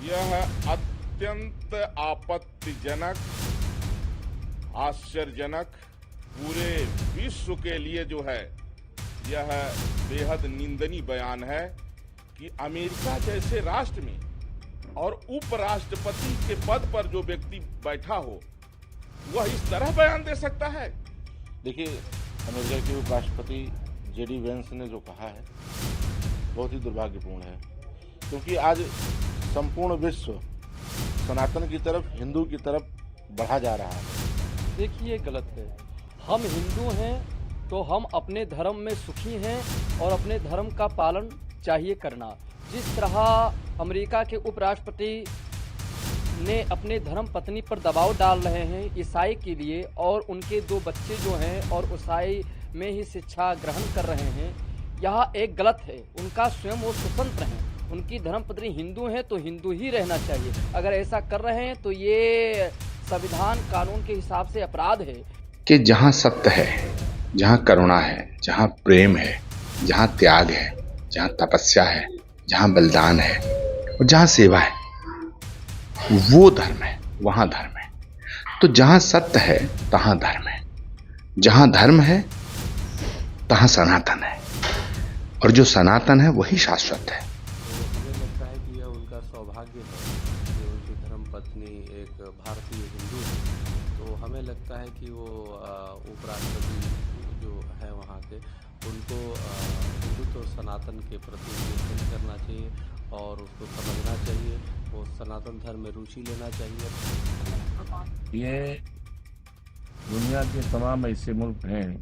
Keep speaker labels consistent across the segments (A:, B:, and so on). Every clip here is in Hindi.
A: यह अत्यंत आपत्तिजनक, आश्चर्यजनक, पूरे विश्व के लिए जो है यह बेहद निंदनीय बयान है कि अमेरिका जैसे राष्ट्र में और उपराष्ट्रपति के पद पर जो व्यक्ति बैठा हो वह इस तरह बयान दे सकता है।
B: देखिए, अमेरिका के उपराष्ट्रपति जेडी वेंस ने जो कहा है बहुत ही दुर्भाग्यपूर्ण है, क्योंकि आज संपूर्ण विश्व सनातन की तरफ, हिंदू की तरफ बढ़ा जा रहा है।
C: देखिए, गलत है। हम हिंदू हैं तो हम अपने धर्म में सुखी हैं और अपने धर्म का पालन चाहिए करना। जिस तरह अमेरिका के उपराष्ट्रपति ने अपने धर्म पत्नी पर दबाव डाल रहे हैं ईसाई के लिए, और उनके 2 बच्चे जो हैं और ईसाई में ही शिक्षा ग्रहण कर रहे हैं, यह एक गलत है। उनका स्वयं वो स्वतंत्र हैं, उनकी धर्मपत्नी हिंदू हैं तो हिंदू ही रहना चाहिए। अगर ऐसा कर रहे हैं तो ये संविधान कानून के हिसाब से अपराध है।
D: कि जहाँ सत्य है, जहाँ करुणा है, जहाँ प्रेम है, जहाँ त्याग है, जहाँ तपस्या है, जहाँ बलिदान है और जहाँ सेवा है, वो धर्म है, वहाँ धर्म है। तो जहाँ सत्य है तहाँ धर्म है, जहाँ धर्म है तहाँ सनातन है, और जो सनातन है वही शाश्वत है।
E: हमें लगता है कि यह उनका सौभाग्य है कि उनकी धर्मपत्नी एक भारतीय हिंदू है। तो हमें लगता है कि वो उपराष्ट्रपति जो है वहाँ के, उनको हिंदुत्व सनातन के प्रति चिंतन करना चाहिए और उसको समझना चाहिए, वो सनातन धर्म में रुचि लेना चाहिए।
F: ये दुनिया के तमाम ऐसे मुल्क हैं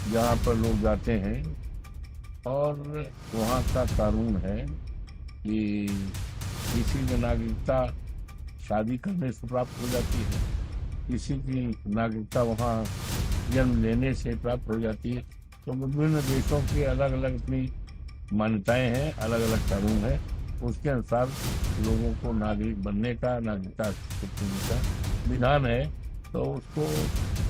F: जहाँ पर लोग जाते हैं और वहाँ का कानून है कि किसी में नागरिकता शादी करने से प्राप्त हो जाती है, किसी की नागरिकता वहाँ जन्म लेने से प्राप्त हो जाती है। तो विभिन्न देशों की अलग अलग अपनी मान्यताएं हैं, अलग अलग कानून है, उसके अनुसार लोगों को नागरिक बनने का, नागरिकता का विधान है। तो उसको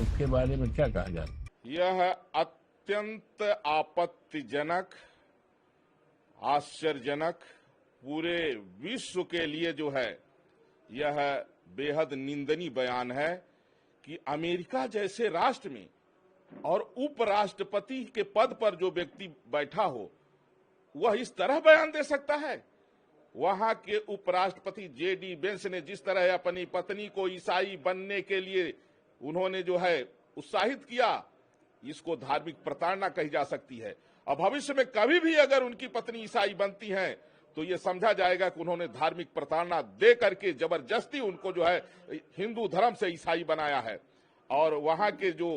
F: उसके बारे में क्या कहा जाए?
A: यह अत्यंत आपत्तिजनक, आश्चर्यजनक, पूरे विश्व के लिए जो है यह बेहद निंदनीय बयान है कि अमेरिका जैसे राष्ट्र में और उपराष्ट्रपति के पद पर जो व्यक्ति बैठा हो वह इस तरह बयान दे सकता है। वहां के उपराष्ट्रपति जेडी वेंस ने जिस तरह अपनी पत्नी को ईसाई बनने के लिए उन्होंने जो है उत्साहित किया, इसको धार्मिक प्रताड़ना कही जा सकती है। और भविष्य में कभी भी अगर उनकी पत्नी ईसाई बनती हैं तो ये समझा जाएगा कि उन्होंने धार्मिक प्रताड़ना दे करके जबरदस्ती उनको जो है हिंदू धर्म से ईसाई बनाया है। और वहां के जो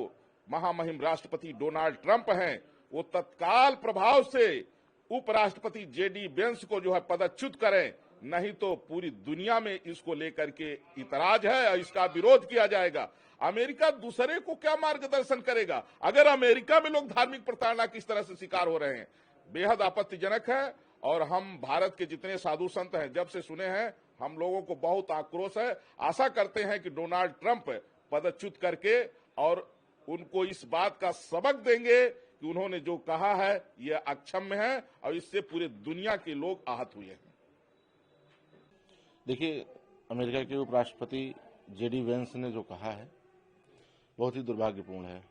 A: महामहिम राष्ट्रपति डोनाल्ड ट्रंप हैं, वो तत्काल प्रभाव से उपराष्ट्रपति जेडी वेंस को जो है पदच्युत करें, नहीं तो पूरी दुनिया में इसको लेकर के इतराज है और इसका विरोध किया जाएगा। अमेरिका दूसरे को क्या मार्गदर्शन करेगा अगर अमेरिका में लोग धार्मिक प्रताड़ना किस तरह से शिकार हो रहे हैं? बेहद आपत्तिजनक है। और हम भारत के जितने साधु संत हैं जब से सुने हैं, हम लोगों को बहुत आक्रोश है। आशा करते हैं कि डोनाल्ड ट्रंप पदच्युत करके और उनको इस बात का सबक देंगे कि उन्होंने जो कहा है यह अक्षम्य है और इससे पूरे दुनिया के लोग आहत हुए हैं।
B: देखिए, अमेरिका के उपराष्ट्रपति जेडी वेंस ने जो कहा है बहुत ही दुर्भाग्यपूर्ण है,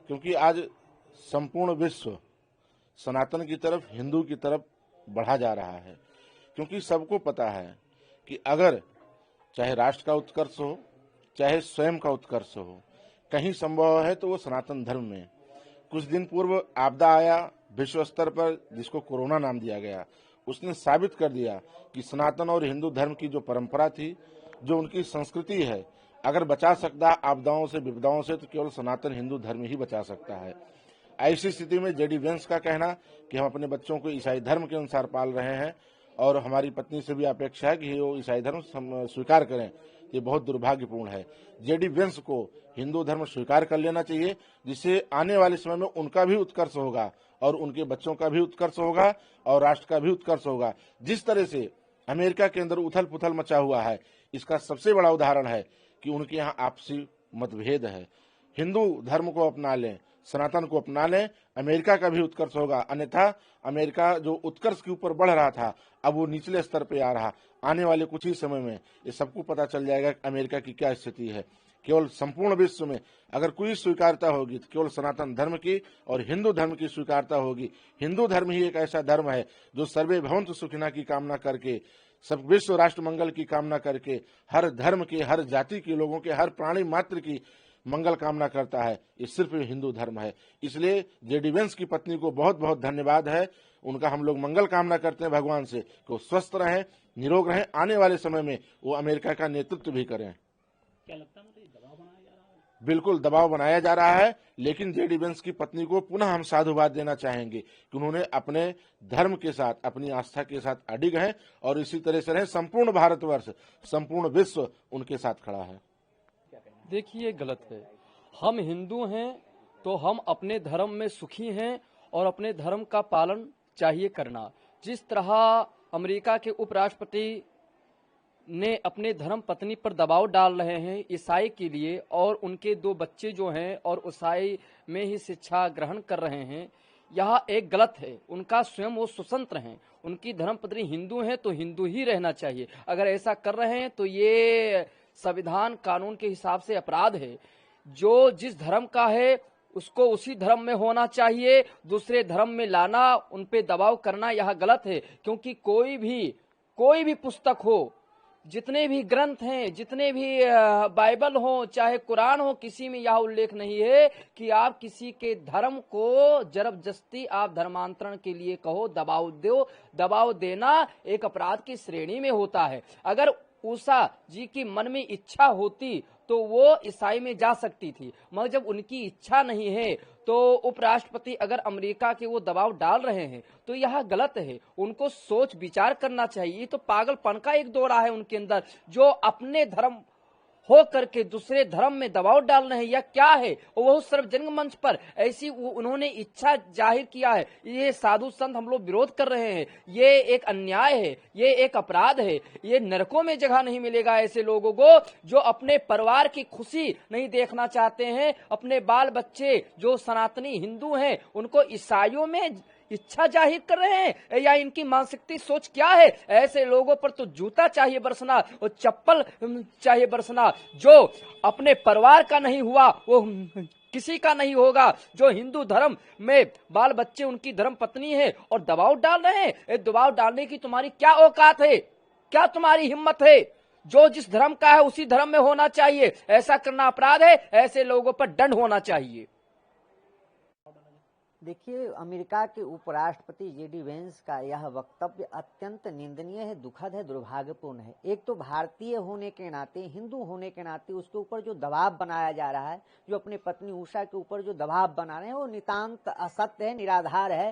B: क्योंकि आज संपूर्ण विश्व सनातन की तरफ, हिंदू की तरफ बढ़ा जा रहा है। क्योंकि सबको पता है कि अगर चाहे राष्ट्र का उत्कर्ष हो, चाहे स्वयं का उत्कर्ष हो, कहीं संभव है तो वो सनातन धर्म में। कुछ दिन पूर्व आपदा आया विश्व स्तर पर, जिसको कोरोना नाम दिया गया। उसने साबित कर दिया कि सनातन और हिंदू धर्म की जो परंपरा थी, जो उनकी संस्कृति है, अगर बचा सकता आपदाओं से, विपदाओं से, तो केवल सनातन हिंदू धर्म ही बचा सकता है। ऐसी स्थिति में जेडी वेंस का कहना कि हम अपने बच्चों को ईसाई धर्म के अनुसार पाल रहे हैं और हमारी पत्नी से भी अपेक्षा है कि वो ईसाई धर्म स्वीकार करें, ये बहुत दुर्भाग्यपूर्ण है। जेडी वेंस को हिंदू धर्म स्वीकार कर लेना चाहिए, जिससे आने वाले समय में उनका भी उत्कर्ष होगा और उनके बच्चों का भी उत्कर्ष होगा और राष्ट्र का भी उत्कर्ष होगा। जिस तरह से अमेरिका के अंदर उथल पुथल मचा हुआ है, इसका सबसे बड़ा उदाहरण है कि उनके यहाँ आपसी मतभेद है। हिंदू धर्म को अपना लें, सनातन को अपना लें, अमेरिका का भी उत्कर्ष होगा। अन्यथा अमेरिका जो उत्कर्ष के ऊपर बढ़ रहा था, अब वो निचले स्तर पे आ रहा। आने वाले कुछ ही समय में ये सबको पता चल जाएगा कि अमेरिका की क्या स्थिति है। केवल संपूर्ण विश्व में अगर कोई स्वीकारता होगी तो केवल सनातन धर्म की और हिंदू धर्म की स्वीकारता होगी। हिंदू धर्म ही एक ऐसा धर्म है जो सर्वे भवन्तु सुखिनः की कामना करके, सब विश्व राष्ट्र मंगल की कामना करके, हर धर्म के, हर जाति के लोगों के, हर प्राणी मात्र की मंगल कामना करता है। ये सिर्फ हिंदू धर्म है। इसलिए जेडी वेंस की पत्नी को बहुत बहुत धन्यवाद है। उनका हम लोग मंगल कामना करते हैं भगवान से कि वो स्वस्थ रहें, निरोग रहें, आने वाले समय में वो अमेरिका का नेतृत्व भी करें।
G: क्या लगता है मुझे दबाव बनाया जा रहा है?
B: बिल्कुल दबाव बनाया जा रहा है, लेकिन जेडी वेंस की पत्नी को पुनः हम साधुवाद देना चाहेंगे कि उन्होंने अपने धर्म के साथ, अपनी आस्था के साथ अडिग हैं और इसी तरह से रहे। संपूर्ण भारतवर्ष, संपूर्ण विश्व उनके साथ खड़ा है।
C: देखिए, गलत है। हम हिंदू हैं तो हम अपने धर्म में सुखी हैं और अपने धर्म का पालन चाहिए करना। जिस तरह अमेरिका के उपराष्ट्रपति ने अपने धर्म पत्नी पर दबाव डाल रहे हैं ईसाई के लिए, और उनके 2 बच्चे जो हैं और ईसाई में ही शिक्षा ग्रहण कर रहे हैं, यह एक गलत है। उनका स्वयं वो स्वतंत्र हैं, उनकी धर्मपत्नी हिंदू हैं तो हिंदू ही रहना चाहिए। अगर ऐसा कर रहे हैं तो ये संविधान कानून के हिसाब से अपराध है। जो जिस धर्म का है उसको उसी धर्म में होना चाहिए, दूसरे धर्म में लाना, उन पे दबाव करना यह गलत है। क्योंकि कोई भी पुस्तक हो, जितने भी ग्रंथ हैं, जितने भी बाइबल हो, चाहे कुरान हो, किसी में यह उल्लेख नहीं है कि आप किसी के धर्म को जबरदस्ती आप धर्मांतरण के लिए कहो, दबाव दो। दबाव देना एक अपराध की श्रेणी में होता है। अगर उषा जी की मन में इच्छा होती तो वो ईसाई में जा सकती थी, मगर जब उनकी इच्छा नहीं है तो उपराष्ट्रपति अगर अमेरिका के वो दबाव डाल रहे हैं तो यह गलत है। उनको सोच विचार करना चाहिए। तो पागलपन का एक दौरा है उनके अंदर, जो अपने धर्म हो करके दूसरे धर्म में दबाव डाल रहे हैं। यह क्या है? वो सार्वजनिक मंच पर ऐसी उन्होंने इच्छा जाहिर किया है। ये साधु संत हम लोग विरोध कर रहे हैं। ये एक अन्याय है, ये एक अपराध है। ये नरकों में जगह नहीं मिलेगा ऐसे लोगों को जो अपने परिवार की खुशी नहीं देखना चाहते हैं। अपने बाल बच्चे जो सनातनी हिंदू हैं उनको ईसाइयों में इच्छा जाहिर कर रहे हैं, या इनकी मानसिकता सोच क्या है? ऐसे लोगों पर तो जूता चाहिए बरसना और चप्पल चाहिए बरसना। जो अपने परिवार का नहीं हुआ वो किसी का नहीं होगा। जो हिंदू धर्म में बाल बच्चे उनकी धर्म पत्नी है और दबाव डाल रहे हैं, दबाव डालने की तुम्हारी क्या औकात है? क्या तुम्हारी हिम्मत है? जो जिस धर्म का है उसी धर्म में होना चाहिए। ऐसा करना अपराध है। ऐसे लोगों पर दंड होना चाहिए।
G: देखिए, अमेरिका के उपराष्ट्रपति जेडी वेंस का यह वक्तव्य अत्यंत निंदनीय है, दुखद है, दुर्भाग्यपूर्ण है। एक तो भारतीय होने के नाते, हिंदू होने के नाते उसके ऊपर जो दबाव बनाया जा रहा है, जो अपनी पत्नी उषा के ऊपर जो दबाव बना रहे हैं, वो नितांत असत्य है, निराधार है।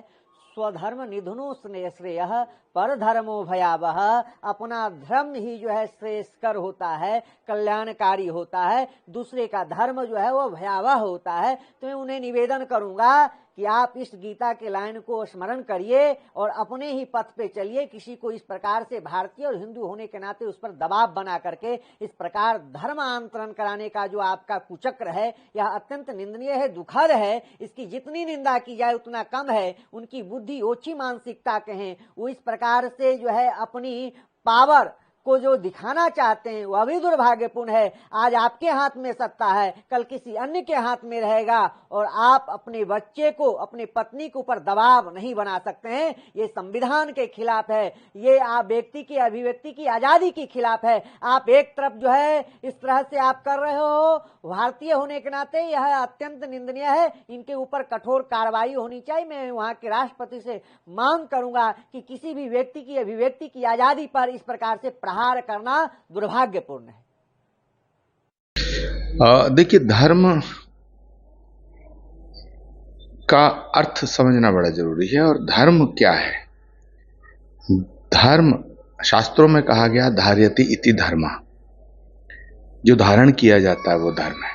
G: स्वधर्म निधनो श्रेय पर धर्मो भयावह। अपना धर्म ही जो है श्रेयस्कर होता है, कल्याणकारी होता है, दूसरे का धर्म जो है वो भयावह होता है। तो मैं उन्हें निवेदन करूंगा कि आप इस गीता के लाइन को स्मरण करिए और अपने ही पथ पे चलिए। किसी को इस प्रकार से भारतीय और हिंदू होने के नाते उस पर दबाव बना करके इस प्रकार धर्मांतरण कराने का जो आपका कुचक्र है, यह अत्यंत निंदनीय है, दुखद है। इसकी जितनी निंदा की जाए उतना कम है। उनकी बुद्धि ओछी मानसिकता के हैं। वो इस प्रकार से जो है अपनी पावर को जो दिखाना चाहते हैं वह भी दुर्भाग्यपूर्ण है। आज आपके हाथ में सत्ता है, कल किसी अन्य के हाथ में रहेगा और आप अपने बच्चे को, अपने पत्नी के ऊपर दबाव नहीं बना सकते हैं। ये संविधान के खिलाफ है। ये आप व्यक्ति की अभिव्यक्ति की आजादी के खिलाफ है। आप एक तरफ जो है इस तरह से आप कर रहे हो, भारतीय होने के नाते यह अत्यंत निंदनीय है। इनके ऊपर कठोर कार्रवाई होनी चाहिए। मैं वहां के राष्ट्रपति से मांग करूंगा कि किसी भी व्यक्ति की अभिव्यक्ति की आजादी पर इस प्रकार से प्रहार करना दुर्भाग्यपूर्ण है।
D: देखिए, धर्म का अर्थ समझना बड़ा जरूरी है। और धर्म क्या है? धर्म शास्त्रों में कहा गया धार्यति इति धर्म, जो धारण किया जाता है वो धर्म है।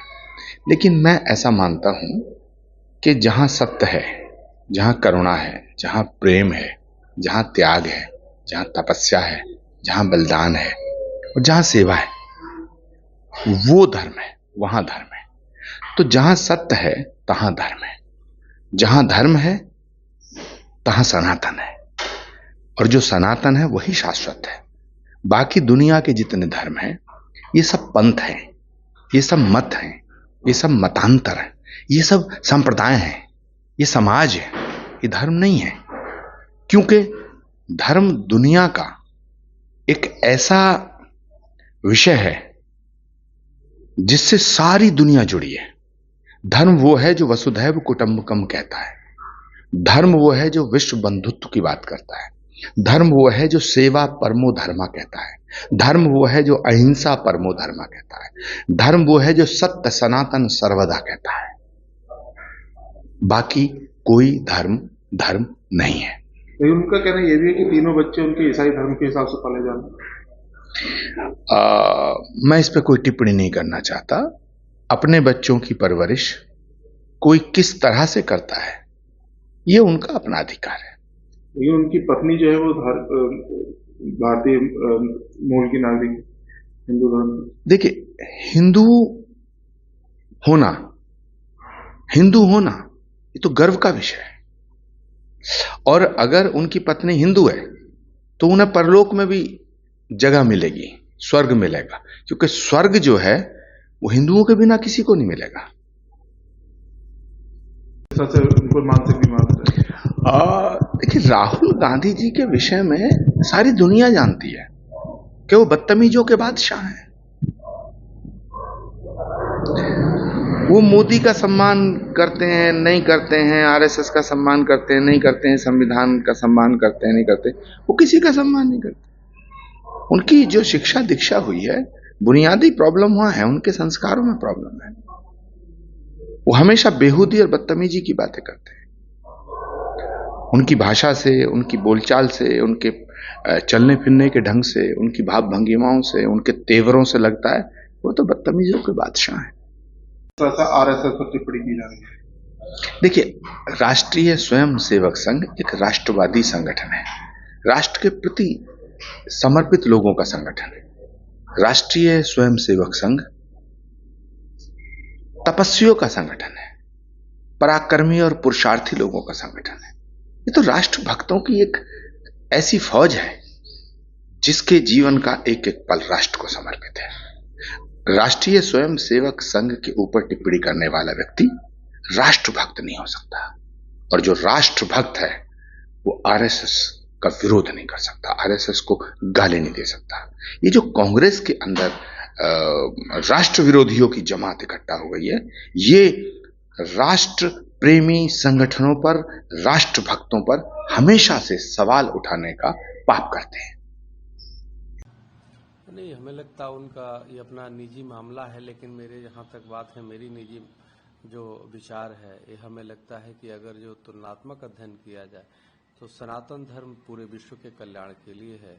D: लेकिन मैं ऐसा मानता हूं कि जहां सत्य है, जहां करुणा है, जहां प्रेम है, जहां त्याग है, जहां तपस्या है, जहां बलिदान है और जहां सेवा है, वो धर्म है, वहां धर्म है। तो जहां सत्य है तहां धर्म है। जहां धर्म है तहां सनातन है, और जो सनातन है वही शाश्वत है। बाकी दुनिया के जितने धर्म हैं ये सब पंथ हैं, ये सब मत हैं, ये सब मतांतर हैं, ये सब संप्रदाय हैं, ये समाज है, ये धर्म नहीं है। क्योंकि धर्म दुनिया का एक ऐसा विषय है जिससे सारी दुनिया जुड़ी है। धर्म वो है जो वसुधैव कुटुंबकम कहता है, धर्म वो है जो विश्व बंधुत्व की बात करता है, धर्म वो है जो सेवा परमो धर्मा कहता है, धर्म वो है जो अहिंसा परमो धर्मा कहता है, धर्म वो है जो सत्य सनातन सर्वदा कहता है। बाकी कोई धर्म धर्म नहीं है।
H: लेकिन उनका कहना यह भी है कि तीनों बच्चे उनके ईसाई धर्म के हिसाब से पाले जाते।
D: मैं इस पर कोई टिप्पणी नहीं करना चाहता। अपने बच्चों की परवरिश कोई किस तरह से करता है ये उनका अपना अधिकार है।
H: लेकिन उनकी पत्नी जो है वो भारतीय मूल की नागरिक, हिंदू धर्म।
D: देखिए, हिंदू होना ये तो गर्व का विषय है, और अगर उनकी पत्नी हिंदू है तो उन्हें परलोक में भी जगह मिलेगी, स्वर्ग मिलेगा, क्योंकि स्वर्ग जो है वो हिंदुओं के बिना किसी को नहीं मिलेगा।
H: उनको मानसिक बीमार है।
D: देखिए, राहुल गांधी जी के विषय में सारी दुनिया जानती है कि वो बदतमीजों के बादशाह हैं। वो मोदी का सम्मान करते हैं, नहीं करते हैं, आरएसएस का सम्मान करते हैं, नहीं करते हैं, संविधान का सम्मान करते हैं, नहीं करते, वो किसी का सम्मान नहीं करते। उनकी जो शिक्षा दीक्षा हुई है, बुनियादी प्रॉब्लम वहां है, उनके संस्कारों में प्रॉब्लम है। वो हमेशा बेहूदी और बदतमीजी की बातें करते हैं। उनकी भाषा से, उनकी बोलचाल से, उनके चलने फिरने के ढंग से, उनकी भाव भंगिमाओं से, उनके तेवरों से लगता है वो तो बदतमीजों के बादशाह हैं।
H: आरएसएस पर टिप्पणी की जा रही है।
D: देखिए, राष्ट्रीय स्वयंसेवक संघ एक राष्ट्रवादी संगठन है, राष्ट्र के प्रति समर्पित लोगों का संगठन है। राष्ट्रीय स्वयंसेवक संघ तपस्वियों का संगठन है, पराक्रमी और पुरुषार्थी लोगों का संगठन है। ये तो राष्ट्र भक्तों की एक ऐसी फौज है जिसके जीवन का एक एक पल राष्ट्र को समर्पित है। राष्ट्रीय स्वयंसेवक संघ के ऊपर टिप्पणी करने वाला व्यक्ति राष्ट्रभक्त नहीं हो सकता, और जो राष्ट्रभक्त है वो आरएसएस का विरोध नहीं कर सकता, आरएसएस को गाली नहीं दे सकता। ये जो कांग्रेस के अंदर राष्ट्र विरोधियों की जमात इकट्ठा हो गई है, ये राष्ट्र प्रेमी संगठनों पर, राष्ट्रभक्तों पर हमेशा से सवाल उठाने का पाप करते हैं।
E: नहीं, हमें लगता है उनका ये अपना निजी मामला है, लेकिन मेरे जहाँ तक बात है, मेरी निजी जो विचार है, ये हमें लगता है कि अगर जो तुलनात्मक अध्ययन किया जाए तो सनातन धर्म पूरे विश्व के कल्याण के लिए है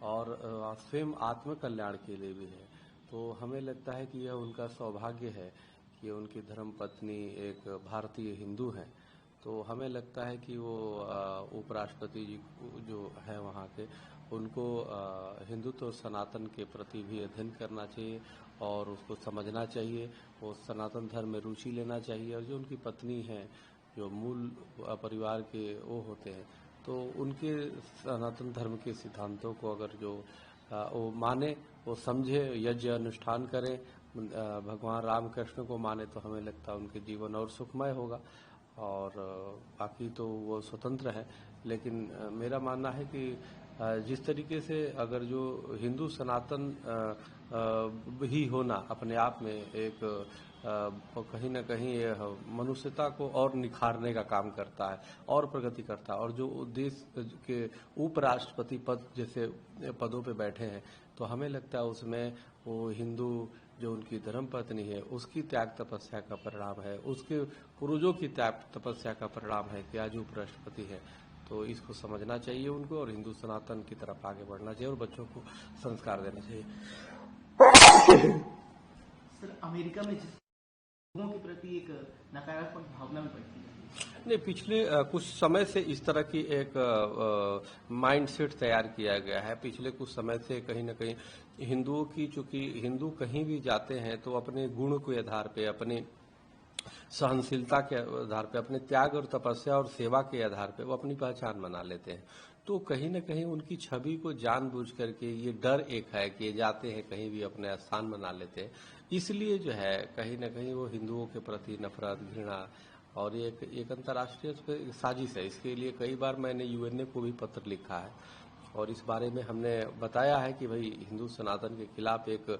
E: और स्वयं आत्म कल्याण के लिए भी है। तो हमें लगता है कि यह उनका सौभाग्य है कि उनकी धर्म पत्नी एक भारतीय हिंदू हैं। तो हमें लगता है कि वो उपराष्ट्रपति जी जो है वहाँ के, उनको हिंदुत्व सनातन के प्रति भी अध्ययन करना चाहिए और उसको समझना चाहिए, वो सनातन धर्म में रुचि लेना चाहिए। और जो उनकी पत्नी हैं, जो मूल परिवार के वो होते हैं, तो उनके सनातन धर्म के सिद्धांतों को अगर जो वो माने, वो समझे, यज्ञ अनुष्ठान करें, भगवान रामकृष्ण को माने, तो हमें लगता है उनके जीवन और सुखमय होगा। और बाकी तो वो स्वतंत्र है, लेकिन मेरा मानना है कि जिस तरीके से अगर जो हिंदू सनातन ही होना अपने आप में एक कहीं न कहीं मनुष्यता को और निखारने का काम करता है और प्रगति करता है। और जो देश के उपराष्ट्रपति पद जैसे पदों पे बैठे हैं, तो हमें लगता है उसमें वो हिंदू जो उनकी धर्म पत्नी है उसकी त्याग तपस्या का परिणाम है, उसके पूर्वजों की त्याग तपस्या का परिणाम है कि आज उपराष्ट्रपति है। तो इसको समझना चाहिए उनको और हिंदू सनातन की तरफ आगे बढ़ना चाहिए और बच्चों को संस्कार देना चाहिए।
I: सर, अमेरिका में लोगों के प्रति एक नकारात्मक भावना में बढ़ती है।
E: नहीं, पिछले कुछ समय से इस तरह की एक माइंडसेट तैयार किया गया है। पिछले कुछ समय से कहीं न कहीं हिंदुओं की, चूंकि हिंदू कहीं भी जाते हैं तो अपने गुण के आधार पे, अपने सहनशीलता के आधार पे, अपने त्याग और तपस्या और सेवा के आधार पे वो अपनी पहचान बना लेते हैं। तो कहीं ना कहीं उनकी छवि को जानबूझ करके ये डर एक है कि ये जाते हैं कहीं भी अपने स्थान बना लेते हैं, इसलिए जो है कहीं ना कहीं वो हिंदुओं के प्रति नफरत, घृणा और एक अंतर्राष्ट्रीय साजिश है। इसके लिए कई बार मैंने यूएनए को भी पत्र लिखा है और इस बारे में हमने बताया है कि भाई हिंदू सनातन के खिलाफ एक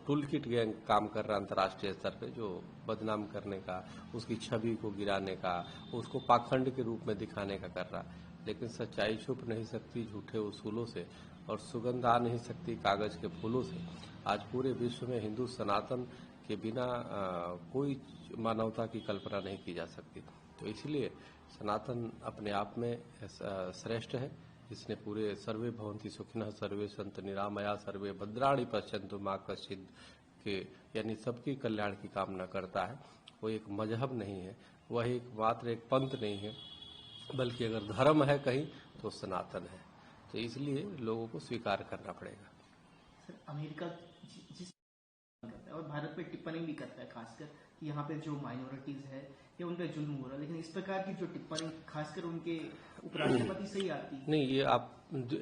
E: टूल किट गैंग काम कर रहा है अंतर्राष्ट्रीय स्तर पे, जो बदनाम करने का, उसकी छवि को गिराने का, उसको पाखंड के रूप में दिखाने का कर रहा है। लेकिन सच्चाई छुप नहीं सकती झूठे उसूलों से और सुगंध आ नहीं सकती कागज के फूलों से। आज पूरे विश्व में हिंदू सनातन के बिना कोई मानवता की कल्पना नहीं की जा सकती। तो इसलिए सनातन अपने आप में श्रेष्ठ है। इसने पूरे सर्वे भवन्ति सुखिनः सर्वे सन्तु निरामया सर्वे भद्राणि पश्यन्तु मा कश्चित् के यानी सबकी कल्याण की कामना करता है। वो एक मजहब नहीं है, वह एक मात्र एक पंथ नहीं है, बल्कि अगर धर्म है कहीं तो सनातन है। तो इसलिए लोगों को स्वीकार करना पड़ेगा।
I: सर, अमेरिका जिस करता है और भारत पे टिप्पणी भी करता है, खासकर कि यहाँ पे जो माइनॉरिटीज है या उन पे जुल्म हो रहा है, लेकिन इस प्रकार की जो टिप्पणी खासकर उनके उपराष्ट्रपति से ही आती है।
E: नहीं,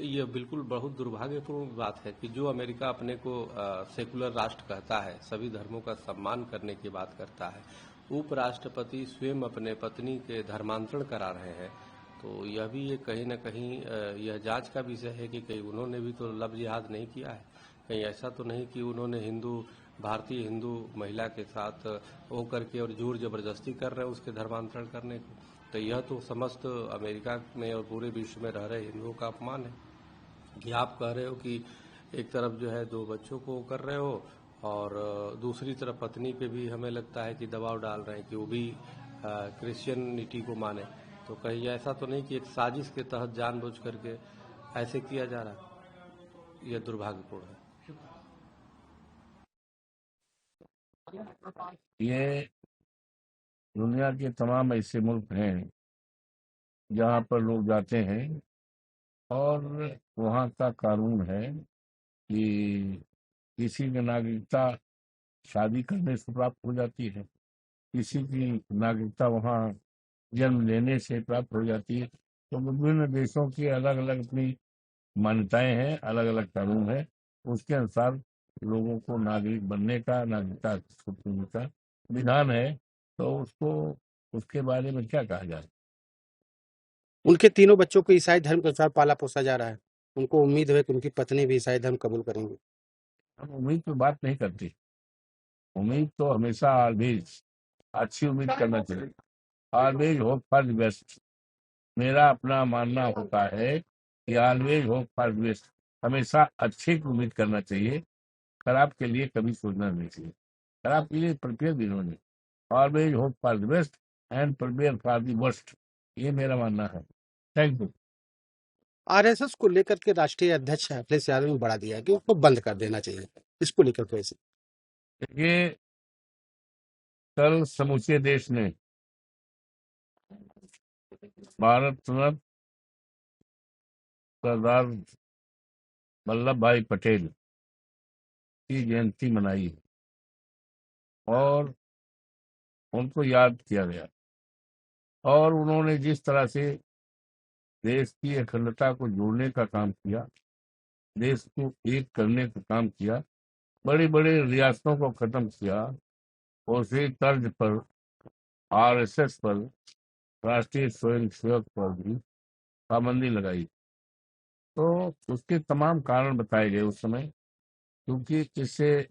E: ये बिल्कुल बहुत दुर्भाग्यपूर्ण बात है कि जो अमेरिका अपने को सेकुलर राष्ट्र कहता है, सभी धर्मों का सम्मान करने की बात करता है, उपराष्ट्रपति स्वयं अपने पत्नी के धर्मांतरण करा रहे हैं। तो यह भी ये कहीं न कहीं यह जांच का विषय है कि कहीं उन्होंने भी तो लव जिहाद नहीं किया है। कहीं ऐसा तो नहीं कि उन्होंने भारतीय हिंदू महिला के साथ होकर के और जोर जबरदस्ती कर रहे हैं उसके धर्मांतरण करने को। तो यह तो समस्त अमेरिका में और पूरे विश्व में रह रहे हिंदुओं का अपमान है कि आप कह रहे हो कि एक तरफ जो है 2 बच्चों को कर रहे हो और दूसरी तरफ पत्नी पे भी हमें लगता है कि दबाव डाल रहे हैं कि वो भी क्रिश्चियनिटी को माने। तो कहीं ऐसा तो नहीं कि एक साजिश के तहत जानबूझ करके ऐसे किया जा रहा है। यह दुर्भाग्यपूर्ण है।
F: ये दुनिया के तमाम ऐसे मुल्क हैं जहाँ पर लोग जाते हैं और वहाँ का कानून है कि किसी की नागरिकता शादी करने से प्राप्त हो जाती है, किसी की नागरिकता वहाँ जन्म लेने से प्राप्त हो जाती है। तो विभिन्न देशों की अलग अलग अपनी मान्यताएं हैं, अलग अलग कानून है, उसके अनुसार लोगों को नागरिक बनने का, नागरिकता का विधान है। तो उसको उसके बारे में क्या कहा जाए।
J: उनके तीनों बच्चों को ईसाई धर्म के अनुसार पाला पोसा जा रहा है। उनको उम्मीद है कि उनकी पत्नी भी ईसाई धर्म कबूल करेंगे।
F: हम उम्मीद पे बात नहीं करते। उम्मीद तो हमेशा ऑलवेज अच्छी उम्मीद करना चाहिए। Always hope for the best. मेरा अपना मानना होता है कि always hope for the best, हमेशा अच्छे की उम्मीद करना चाहिए, खराब के लिए कभी सोचना नहीं चाहिए। खराब के लिए प्रिपेयर भी नहीं। Always hope for the best and prepare for the worst, ये मेरा मानना है। Thank you.
J: आरएसएस को लेकर के राष्ट्रीय अध्यक्ष अखिलेश यादव ने बढ़ा दिया कि उसको बंद कर देना चाहिए। इसको लेकर कैसे?
F: ये कल समूचे देश ने भारत रत्न सरदार वल्लभ भाई पटेल की जयंती मनाई और उनको याद किया गया और उन्होंने जिस तरह से देश की अखंडता को जोड़ने का काम किया, देश को एक करने का काम किया, बड़ी बड़ी रियासतों को खत्म किया, उसी तर्ज पर आरएसएस पर, राष्ट्रीय स्वयंसेवक पर भी पाबंदी लगाई। तो उसके तमाम कारण बताए गए उस समय, क्योंकि इससे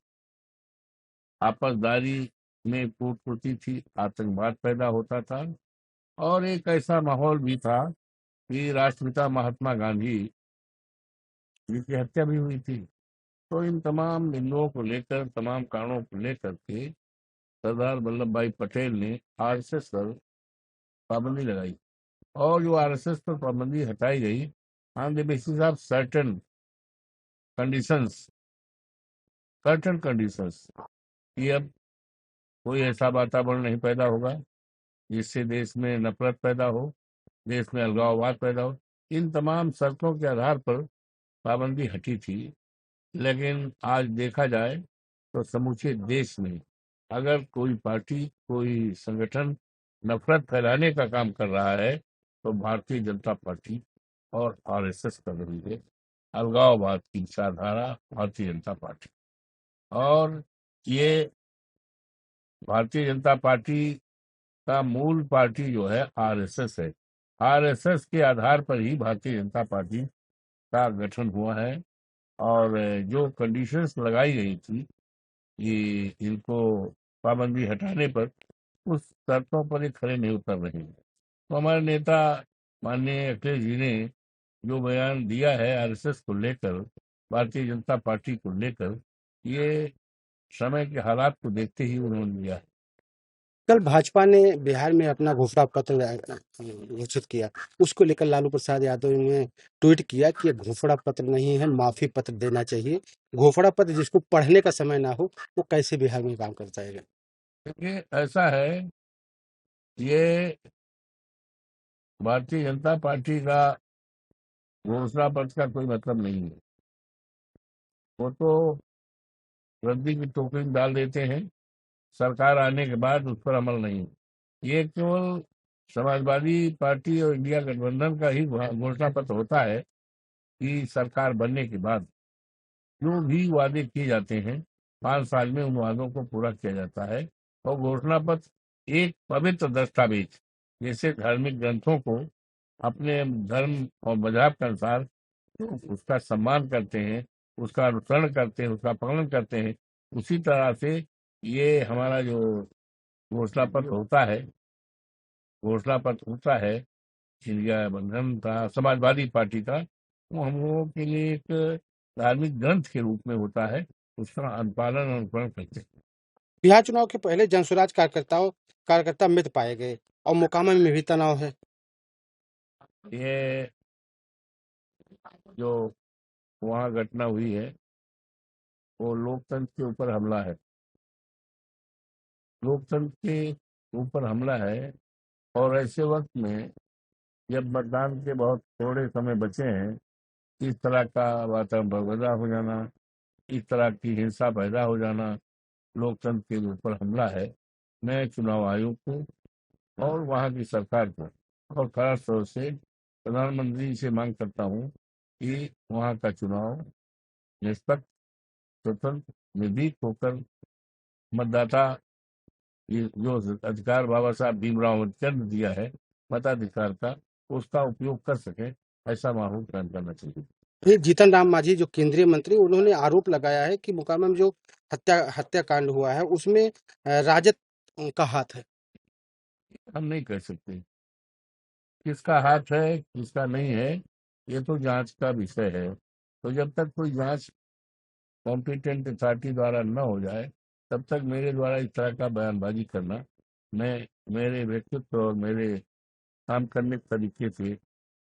F: आपसदारी में कूटनीति थी, आतंकवाद पैदा होता था और एक ऐसा माहौल भी था कि राष्ट्रपिता महात्मा गांधी जिनकी हत्या भी हुई थी। तो इन तमाम बिंदुओं को लेकर, तमाम कारणों को लेकर के सरदार वल्लभ भाई पटेल ने आरएसएस पर पाबंदी लगाई और जो आरएसएस पर पाबंदी हटाई गई on the basis of certain conditions कि अब कोई ऐसा वातावरण नहीं पैदा होगा जिससे देश में नफरत पैदा हो, देश में अलगाववाद पैदा हो। इन तमाम शर्तों के आधार पर पाबंदी हटी थी। लेकिन आज देखा जाए तो समूचे देश में अगर कोई पार्टी, कोई संगठन नफरत फैलाने का काम कर रहा है तो भारतीय जनता पार्टी और आरएसएस कर रही है। अलगाववाद की विचारधारा भारतीय जनता पार्टी, और ये भारतीय जनता पार्टी का मूल पार्टी जो है आरएसएस है। आरएसएस के आधार पर ही भारतीय जनता पार्टी का गठन हुआ है, और जो कंडीशंस लगाई गई थी ये इनको पाबंदी हटाने पर, उस शर्तों पर ये खड़े नहीं उतर रहे हैं। तो हमारे नेता माननीय अखिलेश जी ने जो बयान दिया है आरएसएस को लेकर, भारतीय जनता पार्टी को लेकर, ये समय के हालात को देखते ही उन्होंने दिया है।
J: कल भाजपा ने बिहार में अपना घोषणा पत्र घोषित किया, उसको लेकर लालू प्रसाद यादव ने ट्वीट किया कि ये घोषणा पत्र नहीं है, माफी पत्र देना चाहिए। घोषणा पत्र जिसको पढ़ने का समय ना हो वो कैसे बिहार में काम कर जाएगा?
F: देखिए, ऐसा है, ये भारतीय जनता पार्टी का घोषणा पत्र का कोई मतलब नहीं है। वो तो रद्दी की टोकरी में डाल देते हैं, सरकार आने के बाद उस पर अमल नहीं। ये केवल समाजवादी पार्टी और इंडिया गठबंधन का ही घोषणा पत्र होता है कि सरकार बनने के बाद जो भी वादे किए जाते हैं 5 साल में उन वादों को पूरा किया जाता है। और घोषणा पत्र एक पवित्र दस्तावेज, जैसे धार्मिक ग्रंथों को अपने धर्म और मजहब के अनुसार तो उसका सम्मान करते हैं, उसका अनुसरण करते हैं, उसका पालन करते हैं, उसी तरह से ये हमारा जो घोषणा पत्र होता है इंडिया गठबंधन का, समाजवादी पार्टी का, वो हम लोगों के लिए एक धार्मिक ग्रंथ के रूप में होता है। उसका अनुपालन और अनुकरण करते हैं।
J: बिहार चुनाव के पहले जनसुराज कार्यकर्ता मृत पाए गए और मोकामा में भी तनाव है।
F: ये जो वहाँ घटना हुई है वो लोकतंत्र के ऊपर हमला है। लोकतंत्र के ऊपर हमला है, और ऐसे वक्त में जब मतदान के बहुत थोड़े समय बचे हैं, इस तरह का वातावरण पैदा हो जाना, इस तरह की हिंसा पैदा हो जाना, लोकतंत्र के ऊपर हमला है। मैं चुनाव आयोग को और वहाँ की सरकार को और खास तौर से प्रधानमंत्री से मांग करता हूँ कि वहाँ का चुनाव निष्पक्ष, स्वतंत्र, निर्भीक होकर मतदाता जो अधिकार बाबा साहब भीमराव अम्बेडकर ने दिया है मताधिकार का, उसका उपयोग कर सके, ऐसा माहौल कायम करना चाहिए।
J: ये जीतन राम मांझी जो केंद्रीय मंत्री, उन्होंने आरोप लगाया है कि मोकामा में जो हत्याकांड हुआ है उसमें राजद का हाथ है।
F: हम नहीं कह सकते किसका हाथ है किसका नहीं है, ये तो जांच का विषय है। तो जब तक कोई जांच कॉम्पिटेंट अथॉरिटी द्वारा न हो जाए तब तक मेरे द्वारा इस तरह का बयानबाजी करना मेरे व्यक्तित्व और मेरे काम करने के तरीके से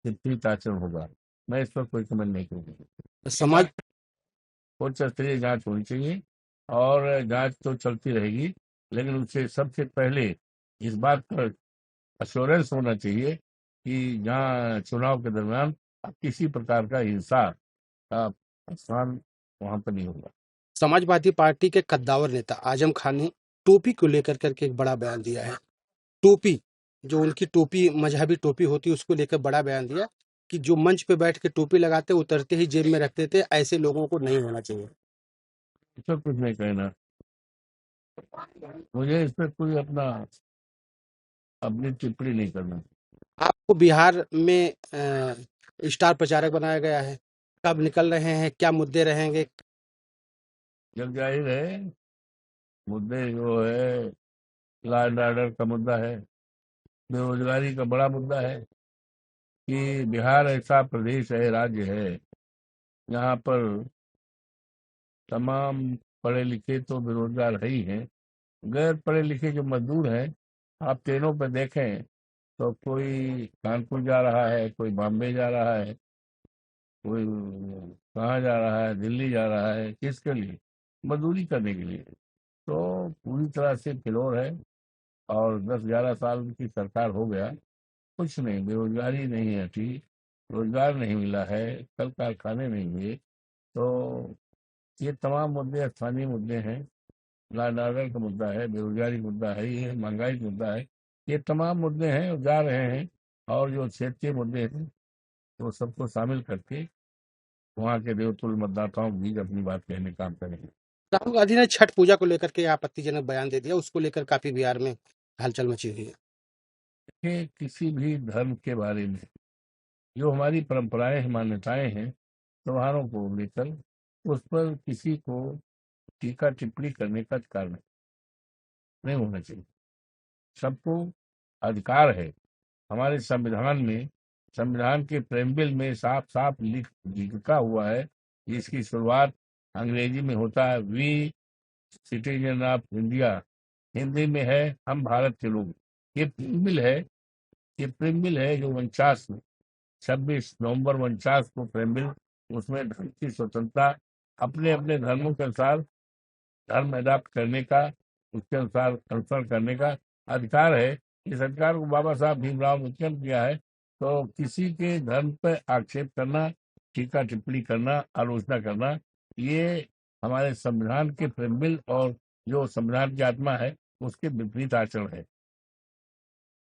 F: विपरीत आचरण होगा। मैं इस पर कोई कमेंट नहीं करूँगा।
J: समाज
F: उच्च स्तरीय जांच होनी चाहिए, और जांच तो चलती रहेगी, लेकिन उससे सबसे पहले इस बात पर अश्योरेंस होना चाहिए कि जहाँ चुनाव के दरमियान किसी प्रकार का हिंसा का स्थान वहां पर नहीं होगा।
J: समाजवादी पार्टी के कद्दावर नेता आजम खान ने टोपी को लेकर करके एक बड़ा बयान दिया है। टोपी, जो उनकी टोपी मजहबी टोपी होती है, उसको लेकर बड़ा बयान दिया कि जो मंच पे बैठ के टोपी लगाते उतरते ही जेब में रखते थे, ऐसे लोगों को नहीं होना चाहिए।
F: सब कुछ नहीं कहना, मुझे इस पर कोई अपनी टिप्पणी नहीं करना।
J: आपको बिहार में स्टार प्रचारक बनाया गया है, कब निकल रहे हैं, क्या मुद्दे रहेंगे?
F: जब जाहिर है मुद्दे जो है लॉ एंड ऑर्डर का मुद्दा है, बेरोजगारी का बड़ा मुद्दा है कि बिहार ऐसा प्रदेश है, राज्य है, यहाँ पर तमाम पढ़े लिखे तो बेरोजगार है ही हैं, गैर पढ़े लिखे जो मजदूर हैं, आप ट्रेनों पर देखें तो कोई कानपुर जा रहा है, कोई बॉम्बे जा रहा है, कोई कहाँ जा रहा है, दिल्ली जा रहा है, किसके लिए? मजदूरी करने के लिए। तो पूरी तरह से फिलौर है, और 10-11 साल की सरकार हो गया, कुछ नहीं, बेरोजगारी नहीं हटी, रोजगार नहीं मिला है, कल कारखाने नहीं हुए। तो ये तमाम मुद्दे स्थानीय मुद्दे हैं, लॉ एंड ऑर्डर का मुद्दा है, बेरोजगारी का मुद्दा है, ये महंगाई का मुद्दा है, ये तमाम मुद्दे हैं और जा रहे हैं। और जो क्षेत्रीय मुद्दे हैं वो सबको शामिल करके वहाँ के देवतुल्य मतदाताओं के बीच अपनी बात कहने का काम करेंगे।
J: राहुल गांधी ने छठ पूजा को लेकर के आपत्तिजनक बयान दे दिया, उसको लेकर काफी बिहार में हलचल मची हुई है।
F: कि किसी भी धर्म के बारे में जो हमारी परंपराएं हैं, मान्यताएं हैं, त्योहारों को लेकर उस पर किसी को टीका टिप्पणी करने का अधिकार नहीं होना चाहिए। सबको अधिकार है। हमारे संविधान में, संविधान के प्रेम्बिल में साफ साफ लिखा हुआ है, जिसकी शुरुआत अंग्रेजी में होता है, we citizen of India, Hindi में है हम भारत के लोग। ये प्रेम्बिल है, ये प्रेम्बिल है जो 26 नवंबर 49 को प्रेम्बिल, उसमें धर्म की स्वतंत्रता, अपने अपने धर्मों के अनुसार धर्म अडॉप्ट करने का, उसके अनुसार कंसर्न करने का अधिकार है। इस अधिकार को बाबा साहब भीमराव अम्बेडकर ने किया है। तो किसी के धर्म पर आक्षेप करना, टीका टिप्पणी करना, आलोचना करना, ये हमारे संविधान के प्रेम्बिल और जो संविधान की आत्मा है उसके विपरीत आचरण है।